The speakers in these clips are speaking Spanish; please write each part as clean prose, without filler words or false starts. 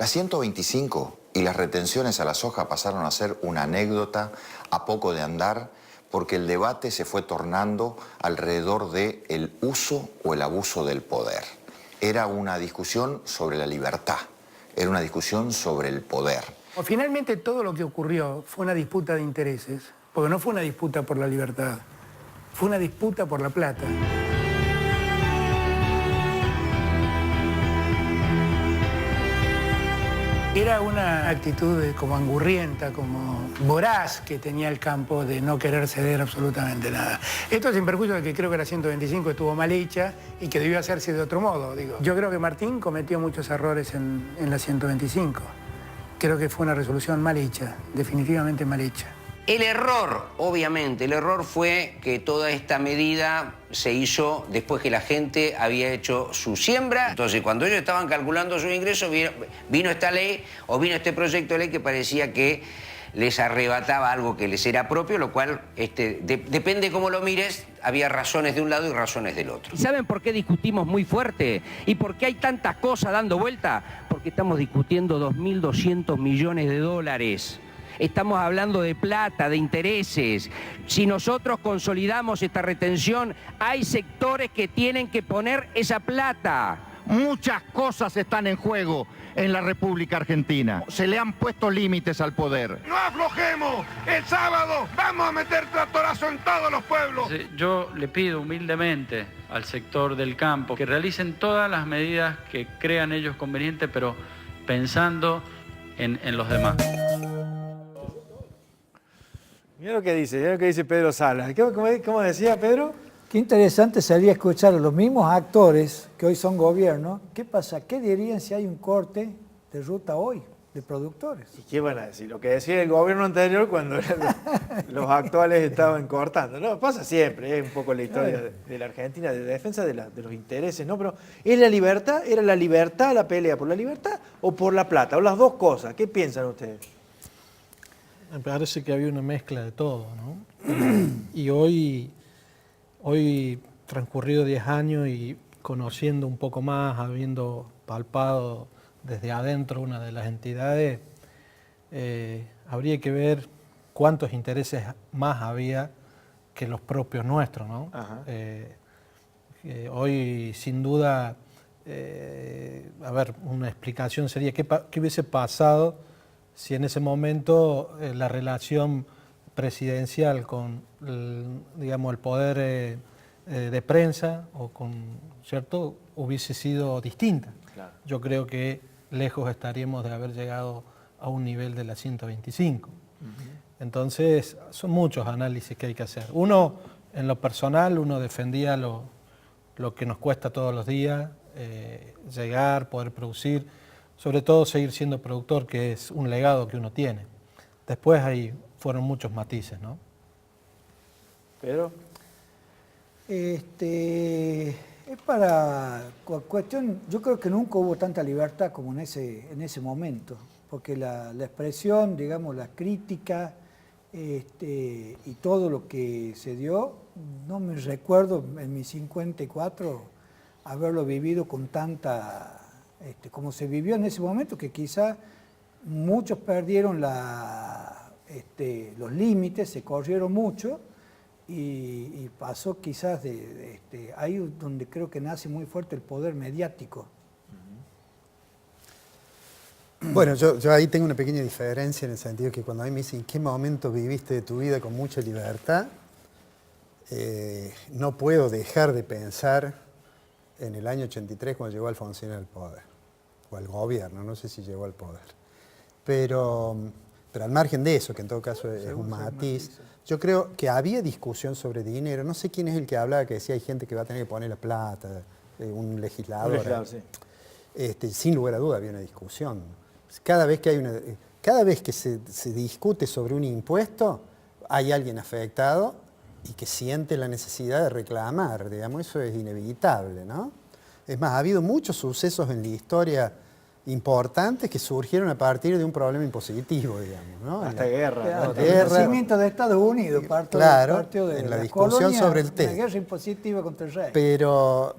La 125 y las retenciones a la soja pasaron a ser una anécdota a poco de andar porque el debate se fue tornando alrededor del uso o el abuso del poder. Era una discusión sobre la libertad, era una discusión sobre el poder. Finalmente todo lo que ocurrió fue una disputa de intereses, porque no fue una disputa por la libertad, fue una disputa por la plata. Era una actitud como angurrienta, como voraz que tenía el campo de no querer ceder absolutamente nada. Esto sin perjuicio de que creo que la 125 estuvo mal hecha y que debió hacerse de otro modo. Digo. Yo creo que Martín cometió muchos errores en la 125. Creo que fue una resolución mal hecha, definitivamente mal hecha. El error, obviamente, el error fue que toda esta medida se hizo después que la gente había hecho su siembra. Entonces, cuando ellos estaban calculando sus ingresos, vino esta ley o vino este proyecto de ley que parecía que les arrebataba algo que les era propio, lo cual, depende cómo lo mires, había razones de un lado y razones del otro. ¿Y saben por qué discutimos muy fuerte? ¿Y por qué hay tantas cosas dando vuelta? Porque estamos discutiendo 2.200 millones de dólares. Estamos hablando de plata, de intereses. Si nosotros consolidamos esta retención, hay sectores que tienen que poner esa plata. Muchas cosas están en juego en la República Argentina. Se le han puesto límites al poder. ¡No aflojemos! El sábado vamos a meter tractorazo en todos los pueblos. Yo le pido humildemente al sector del campo que realicen todas las medidas que crean ellos convenientes, pero pensando en los demás. Mira lo que dice Pedro Salas. ¿Cómo decía Pedro? Qué interesante sería escuchar a los mismos actores que hoy son gobierno. ¿Qué pasa? ¿Qué dirían si hay un corte de ruta hoy de productores? ¿Y qué van a decir? Lo que decía el gobierno anterior cuando los actuales estaban cortando. No, pasa siempre, es un poco la historia de la Argentina, de defensa de los intereses, ¿no? Pero ¿es la libertad? ¿Era la libertad la pelea por la libertad o por la plata? O las dos cosas. ¿Qué piensan ustedes? Me parece que había una mezcla de todo, ¿no? Y hoy transcurrido 10 años y conociendo un poco más, habiendo palpado desde adentro una de las entidades, habría que ver cuántos intereses más había que los propios nuestros, ¿no? Hoy, sin duda, a ver, una explicación sería qué hubiese pasado si en ese momento la relación presidencial con digamos, el poder de prensa o con, ¿cierto?, hubiese sido distinta. Claro. Yo creo que lejos estaríamos de haber llegado a un nivel de la 125. Entonces, son muchos análisis que hay que hacer. Uno, en lo personal, uno defendía lo que nos cuesta todos los días, llegar, poder producir, sobre todo seguir siendo productor, que es un legado que uno tiene. Después ahí fueron muchos matices, ¿no? Pedro. Es para cuestión, yo creo que nunca hubo tanta libertad como en ese momento, porque la expresión, digamos, la crítica y todo lo que se dio, no me recuerdo en mis 54 haberlo vivido con tanta, como se vivió en ese momento, que quizá muchos perdieron los límites, se corrieron mucho y pasó quizás ahí donde creo que nace muy fuerte el poder mediático. Bueno, yo ahí tengo una pequeña diferencia en el sentido que cuando a mí me dicen ¿en qué momento viviste de tu vida con mucha libertad? No puedo dejar de pensar en el año 83 cuando llegó Alfonsín al poder, o al gobierno, no sé si llegó al poder. Pero al margen de eso, que en todo caso es un matiz, yo creo que había discusión sobre dinero. No sé quién es el que hablaba, que decía hay gente que va a tener que poner la plata, un legislador. Sí. Sin lugar a duda había una discusión. Cada vez que se discute sobre un impuesto, hay alguien afectado y que siente la necesidad de reclamar, digamos, eso es inevitable, ¿no? Es más, ha habido muchos sucesos en la historia importantes que surgieron a partir de un problema impositivo, digamos, ¿no? Hasta guerra. ¿no? El nacimiento de Estados Unidos, claro, de en la discusión sobre el tema. La guerra impositiva contra el rey. Pero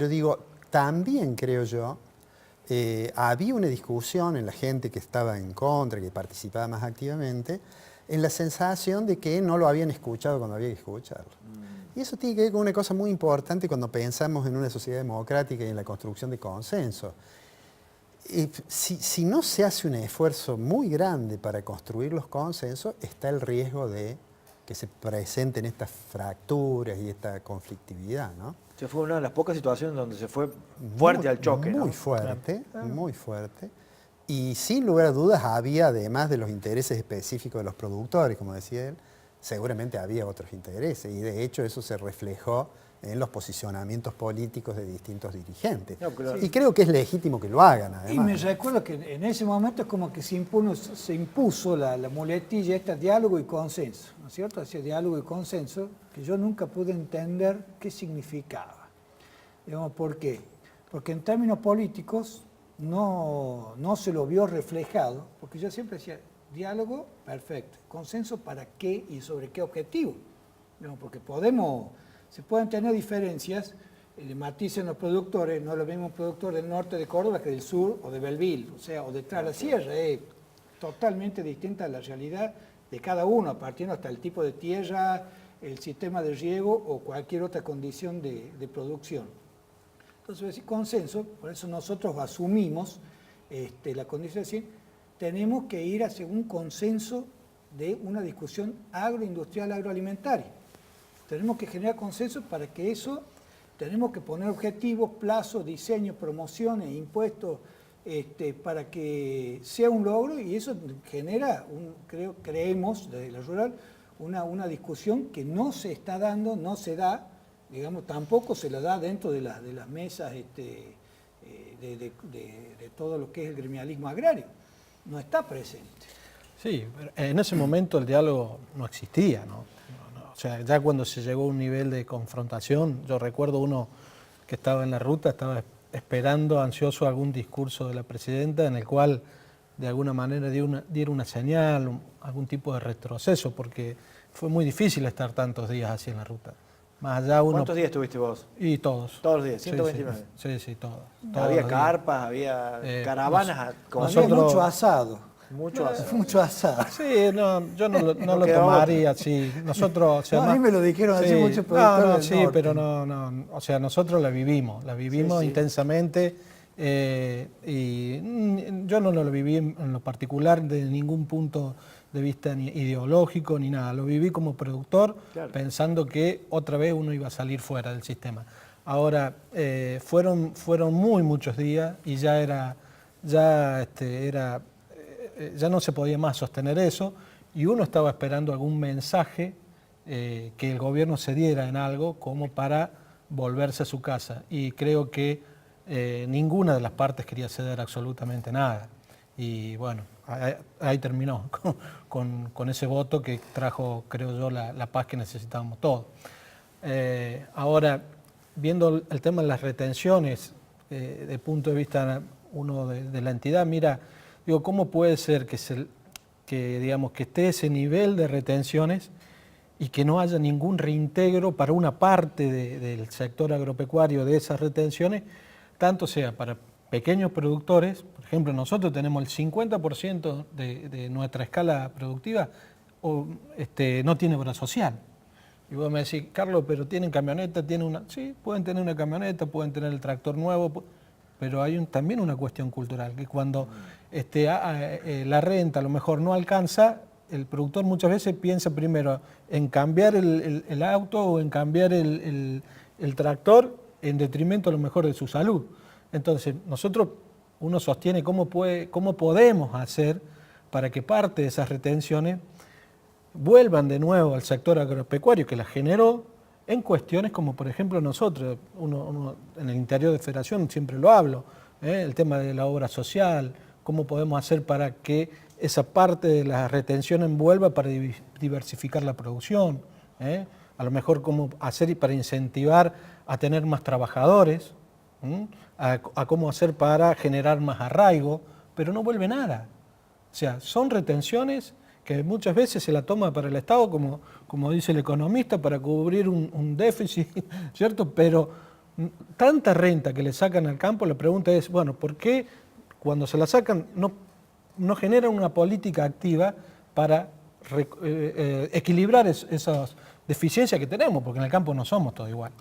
digo, también creo yo había una discusión en la gente que estaba en contra, que participaba más activamente, en la sensación de que no lo habían escuchado cuando había que escucharlo. Y eso tiene que ver con una cosa muy importante cuando pensamos en una sociedad democrática y en la construcción de consenso. Si no se hace un esfuerzo muy grande para construir los consensos, está el riesgo de que se presenten estas fracturas y esta conflictividad, ¿no? Se fue una de las pocas situaciones donde se fue fuerte al choque, ¿no? Muy fuerte, muy fuerte. Y sin lugar a dudas había, además de los intereses específicos de los productores, como decía él, seguramente había otros intereses. Y de hecho eso se reflejó en los posicionamientos políticos de distintos dirigentes. No, claro. Y creo que es legítimo que lo hagan, además. Y me recuerdo que en ese momento es como que se impuso la muletilla esta, diálogo y consenso, ¿no es cierto? Ese diálogo y consenso que yo nunca pude entender qué significaba. Digamos, ¿por qué? Porque en términos políticos no se lo vio reflejado, porque yo siempre decía, diálogo, perfecto, consenso, ¿para qué y sobre qué objetivo? Digamos, porque se pueden tener diferencias, le maticen los productores, no es lo mismo un productor del norte de Córdoba que del sur o de Belville, o sea, o detrás de la sierra, es totalmente distinta la realidad de cada uno, partiendo hasta el tipo de tierra, el sistema de riego o cualquier otra condición de producción. Entonces, ese consenso, por eso nosotros asumimos la condición de decir, tenemos que ir hacia un consenso de una discusión agroindustrial, agroalimentaria. Tenemos que generar consenso para que eso, tenemos que poner objetivos, plazos, diseños, promociones, impuestos, para que sea un logro y eso genera, creemos desde la rural, una discusión que no se está dando, no se da, digamos, tampoco se la da dentro de las mesas de todo lo que es el gremialismo agrario. No está presente. Sí, en ese momento el diálogo no existía, ¿no? O sea, ya cuando se llegó a un nivel de confrontación, yo recuerdo uno que estaba en la ruta, estaba esperando ansioso algún discurso de la presidenta en el cual de alguna manera diera una señal, algún tipo de retroceso, porque fue muy difícil estar tantos días así en la ruta. Más allá ¿Cuántos días estuviste vos? Y todos. Todos los días, 129. Sí, todos. Había carpas, había caravanas. Había mucho asado. Mucho asado. Mucho asado. Sí, yo no lo tomaría así. Nosotros, o sea, a mí me lo dijeron así muchos productores. Sí, pero no. O sea, nosotros la vivimos intensamente. Y yo no lo viví en lo particular de ningún punto de vista ni ideológico ni nada. Lo viví como productor, claro, pensando que otra vez uno iba a salir fuera del sistema. Ahora, fueron muchos días y ya no se podía más sostener eso y uno estaba esperando algún mensaje que el gobierno se diera en algo como para volverse a su casa. Y creo que ninguna de las partes quería ceder absolutamente nada. Y bueno, ahí terminó con ese voto que trajo, creo yo, la paz que necesitábamos todos. Ahora, viendo el tema de las retenciones, de punto de vista uno de la entidad, mira, digo, ¿cómo puede ser que esté ese nivel de retenciones y que no haya ningún reintegro para una parte del sector agropecuario de esas retenciones, tanto sea para pequeños productores? Por ejemplo, nosotros tenemos el 50% de nuestra escala productiva no tiene obra social. Y vos me decís, Carlos, pero tienen camioneta, sí, pueden tener una camioneta, pueden tener el tractor nuevo, pero hay también una cuestión cultural, que cuando la renta a lo mejor no alcanza, el productor muchas veces piensa primero en cambiar el auto o en cambiar el tractor en detrimento a lo mejor de su salud. Entonces, uno sostiene cómo podemos hacer para que parte de esas retenciones vuelvan de nuevo al sector agropecuario que las generó, en cuestiones como, por ejemplo, nosotros, uno en el interior de Federación siempre lo hablo, el tema de la obra social, cómo podemos hacer para que esa parte de las retenciones vuelva para diversificar la producción, a lo mejor cómo hacer para incentivar a tener más trabajadores, a cómo hacer para generar más arraigo, pero no vuelve nada. O sea, son retenciones que muchas veces se la toma para el Estado, como dice el economista, para cubrir un déficit, ¿cierto? Pero tanta renta que le sacan al campo, la pregunta es, bueno, ¿por qué cuando se la sacan no generan una política activa para equilibrar esas deficiencias que tenemos, porque en el campo no somos todos igual.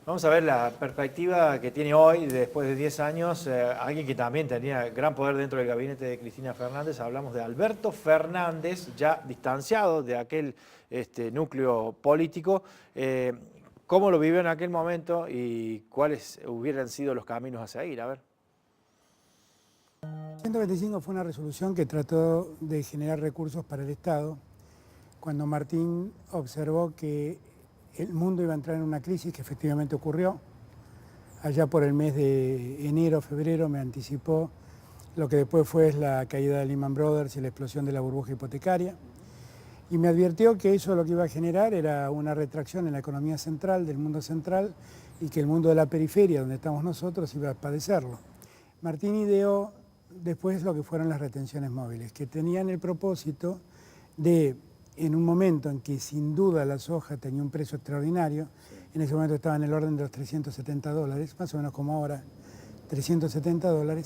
Vamos a ver la perspectiva que tiene hoy, después de 10 años, alguien que también tenía gran poder dentro del gabinete de Cristina Fernández. Hablamos de Alberto Fernández, ya distanciado de aquel núcleo político. ¿Cómo lo vivió en aquel momento y cuáles hubieran sido los caminos a seguir? A ver. 125 fue una resolución que trató de generar recursos para el Estado cuando Martín observó que el mundo iba a entrar en una crisis que efectivamente ocurrió. Allá por el mes de enero, febrero, me anticipó lo que después fue la caída de Lehman Brothers y la explosión de la burbuja hipotecaria. Y me advirtió que eso lo que iba a generar era una retracción en la economía central, del mundo central, y que el mundo de la periferia, donde estamos nosotros, iba a padecerlo. Martín ideó después lo que fueron las retenciones móviles, que tenían el propósito de, en un momento en que sin duda la soja tenía un precio extraordinario, en ese momento estaba en el orden de los $370, más o menos como ahora, $370,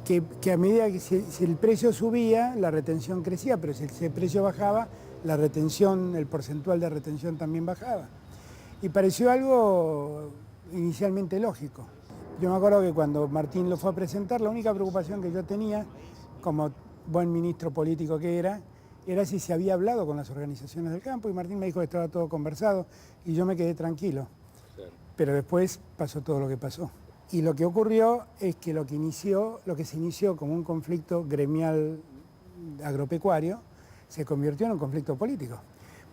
que a medida que si el precio subía, la retención crecía, pero si el precio bajaba, la retención, el porcentual de retención también bajaba. Y pareció algo inicialmente lógico. Yo me acuerdo que cuando Martín lo fue a presentar, la única preocupación que yo tenía, como buen ministro político que era si se había hablado con las organizaciones del campo, y Martín me dijo que estaba todo conversado, y yo me quedé tranquilo. Pero después pasó todo lo que pasó. Y lo que ocurrió es que lo que se inició como un conflicto gremial agropecuario, se convirtió en un conflicto político.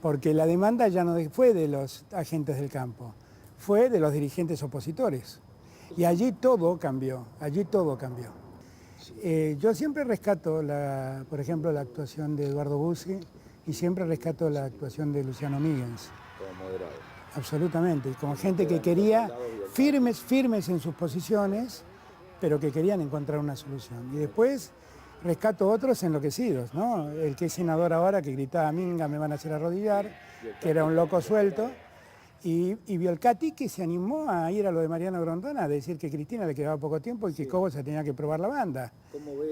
Porque la demanda ya no fue de los agentes del campo, fue de los dirigentes opositores. Y allí todo cambió, yo siempre rescato, por ejemplo, la actuación de Eduardo Bussi y siempre rescato la actuación de Luciano Míguez. Como moderado. Absolutamente, como gente que quería firmes en sus posiciones, pero que querían encontrar una solución. Y después rescato otros enloquecidos, ¿no? El que es senador ahora, que gritaba minga, me van a hacer arrodillar, que era un loco suelto. Y Biolcati, que se animó a ir a lo de Mariano Grondona, a decir que Cristina le quedaba poco tiempo y que Cobo se tenía que probar la banda.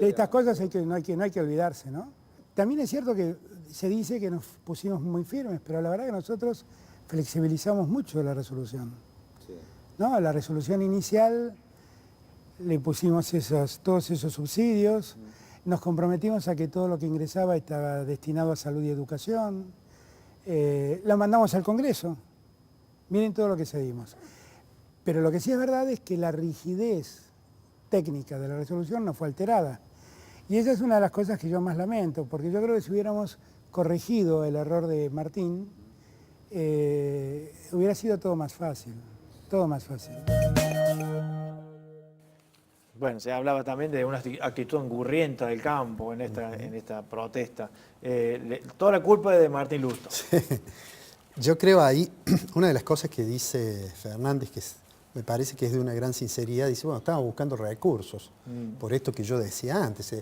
De estas cosas no hay que olvidarse, ¿no? También es cierto que se dice que nos pusimos muy firmes, pero la verdad que nosotros flexibilizamos mucho la resolución. Sí. ¿No? La resolución inicial le pusimos todos esos subsidios, nos comprometimos a que todo lo que ingresaba estaba destinado a salud y educación, la mandamos al Congreso. Miren todo lo que cedimos. Pero lo que sí es verdad es que la rigidez técnica de la resolución no fue alterada. Y esa es una de las cosas que yo más lamento, porque yo creo que si hubiéramos corregido el error de Martín, hubiera sido todo más fácil. Bueno, se hablaba también de una actitud angurrienta del campo en esta protesta. Toda la culpa es de Martín Lustó. Sí. Yo creo ahí, una de las cosas que dice Fernández, que me parece que es de una gran sinceridad, dice, bueno, estamos buscando recursos, por esto que yo decía antes.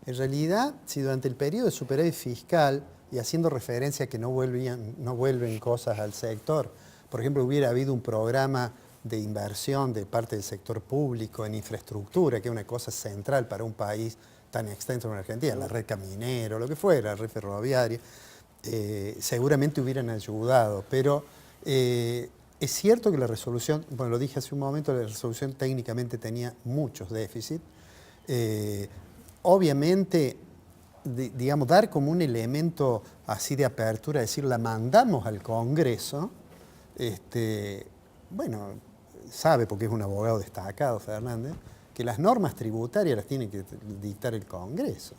En realidad, si durante el periodo de superávit fiscal, y haciendo referencia a que no vuelven cosas al sector, por ejemplo, hubiera habido un programa de inversión de parte del sector público en infraestructura, que es una cosa central para un país tan extenso como Argentina, la red caminera, lo que fuera, la red ferroviaria, seguramente hubieran ayudado, pero es cierto que la resolución, bueno, lo dije hace un momento, la resolución técnicamente tenía muchos déficits. Obviamente, digamos, dar como un elemento así de apertura, decir, la mandamos al Congreso, bueno, sabe, porque es un abogado destacado, Fernández, que las normas tributarias las tiene que dictar el Congreso.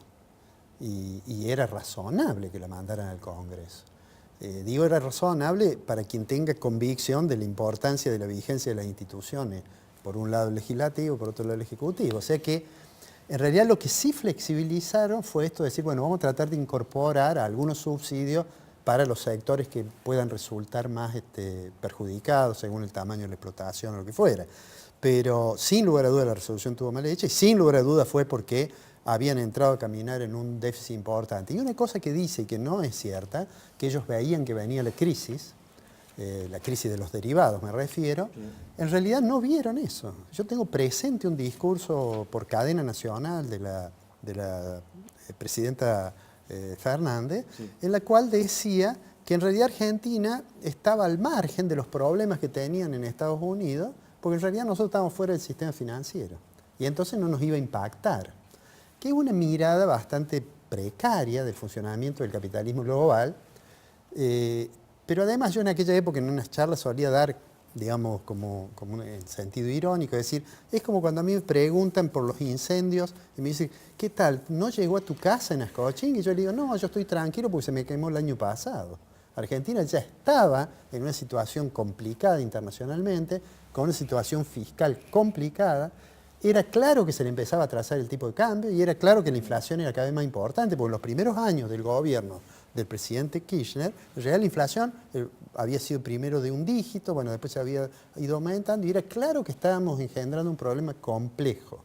Y era razonable que la mandaran al Congreso. Digo, era razonable para quien tenga convicción de la importancia de la vigencia de las instituciones, por un lado el legislativo, por otro lado el ejecutivo. O sea que, en realidad, lo que sí flexibilizaron fue esto de decir, bueno, vamos a tratar de incorporar algunos subsidios para los sectores que puedan resultar más perjudicados según el tamaño de la explotación o lo que fuera. Pero, sin lugar a duda, la resolución estuvo mal hecha y sin lugar a duda fue porque habían entrado a caminar en un déficit importante. Y una cosa que dice y que no es cierta, que ellos veían que venía la crisis, la crisis de los derivados me refiero, en realidad no vieron eso. Yo tengo presente un discurso por cadena nacional de la presidenta Fernández, en la cual decía que en realidad Argentina estaba al margen de los problemas que tenían en Estados Unidos, porque en realidad nosotros estábamos fuera del sistema financiero y entonces no nos iba a impactar. Que es una mirada bastante precaria del funcionamiento del capitalismo global, pero además yo en aquella época en unas charlas solía dar, digamos, como en sentido irónico, es decir, es como cuando a mí me preguntan por los incendios y me dicen, ¿qué tal? ¿No llegó a tu casa en Ascochín? Y yo le digo, no, yo estoy tranquilo porque se me quemó el año pasado. Argentina ya estaba en una situación complicada internacionalmente, con una situación fiscal complicada. Era claro que se le empezaba a trazar el tipo de cambio y era claro que la inflación era cada vez más importante, porque en los primeros años del gobierno del presidente Kirchner, en realidad la inflación había sido primero de un dígito, bueno, después se había ido aumentando y era claro que estábamos engendrando un problema complejo.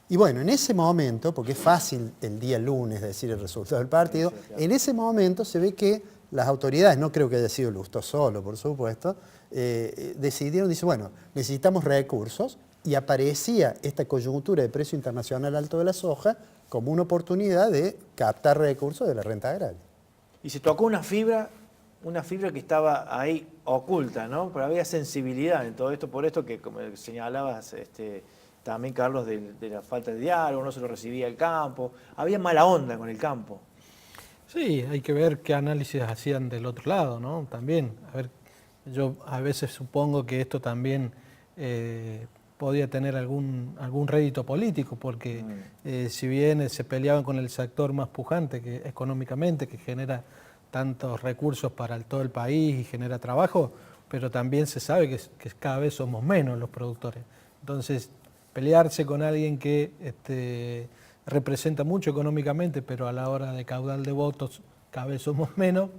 Y bueno, en ese momento, porque es fácil el día lunes decir el resultado del partido, en ese momento se ve que las autoridades, no creo que haya sido Lustó solo, por supuesto, decidieron, dice, bueno, necesitamos recursos, y aparecía esta coyuntura de precio internacional alto de la soja como una oportunidad de captar recursos de la renta agraria. Y se tocó una fibra que estaba ahí oculta, ¿no? Pero había sensibilidad en todo esto, por esto que, como señalabas también, Carlos, de la falta de diálogo, no se lo recibía el campo, había mala onda con el campo. Sí, hay que ver qué análisis hacían del otro lado, ¿no? También, a ver, yo a veces supongo que esto también podía tener algún rédito político, porque si bien se peleaban con el sector más pujante que económicamente, que genera tantos recursos para todo el país y genera trabajo, pero también se sabe que cada vez somos menos los productores. Entonces, pelearse con alguien que representa mucho económicamente, pero a la hora de caudal de votos cada vez somos menos,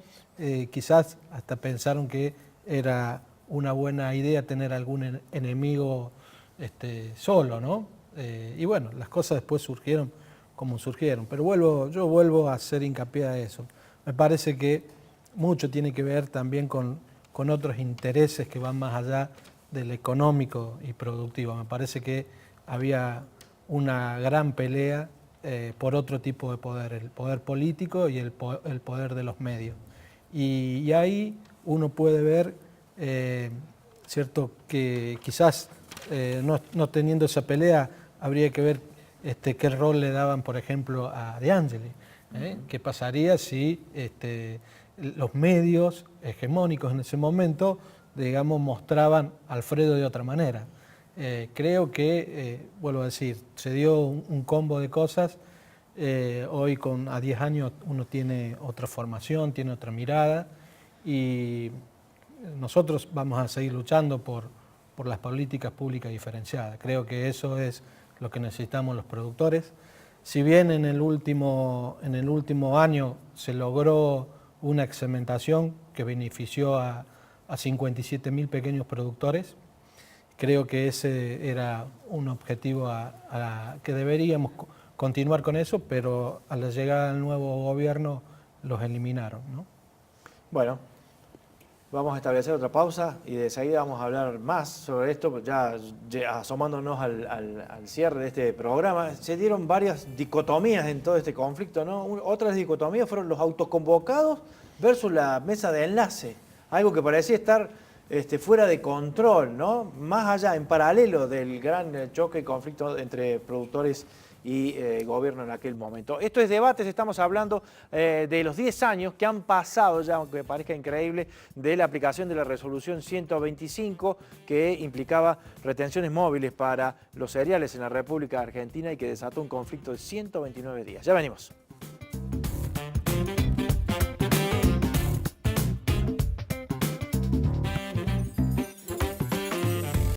quizás hasta pensaron que era una buena idea tener algún enemigo solo, ¿no? Y bueno, las cosas después surgieron como surgieron, pero yo vuelvo a hacer hincapié a eso. Me parece que mucho tiene que ver también con otros intereses que van más allá del económico y productivo. Me parece que había una gran pelea por otro tipo de poder, el poder político y el poder de los medios. Y ahí uno puede ver, cierto, que quizás no teniendo esa pelea, habría que ver qué rol le daban, por ejemplo, a De Angeli. ¿Qué pasaría si los medios hegemónicos en ese momento, digamos, mostraban a Alfredo de otra manera? Creo que, vuelvo a decir, se dio un combo de cosas. Hoy a 10 años uno tiene otra formación, tiene otra mirada y nosotros vamos a seguir luchando por las políticas públicas diferenciadas. Creo que eso es lo que necesitamos los productores. Si bien en el último año se logró una experimentación que benefició a 57.000 pequeños productores, creo que ese era un objetivo que deberíamos continuar con eso, pero a la llegada del nuevo gobierno los eliminaron, ¿no? Bueno, vamos a establecer otra pausa y de seguida vamos a hablar más sobre esto, ya asomándonos al cierre de este programa. Se dieron varias dicotomías en todo este conflicto, ¿no? Otras dicotomías fueron los autoconvocados versus la mesa de enlace, algo que parecía estar fuera de control, ¿no? Más allá, en paralelo del gran choque y conflicto entre productores y gobierno en aquel momento. Esto es Debates, estamos hablando de los 10 años que han pasado ya, aunque parezca increíble, de la aplicación de la resolución 125 que implicaba retenciones móviles para los cereales en la República Argentina y que desató un conflicto de 129 días. Ya venimos.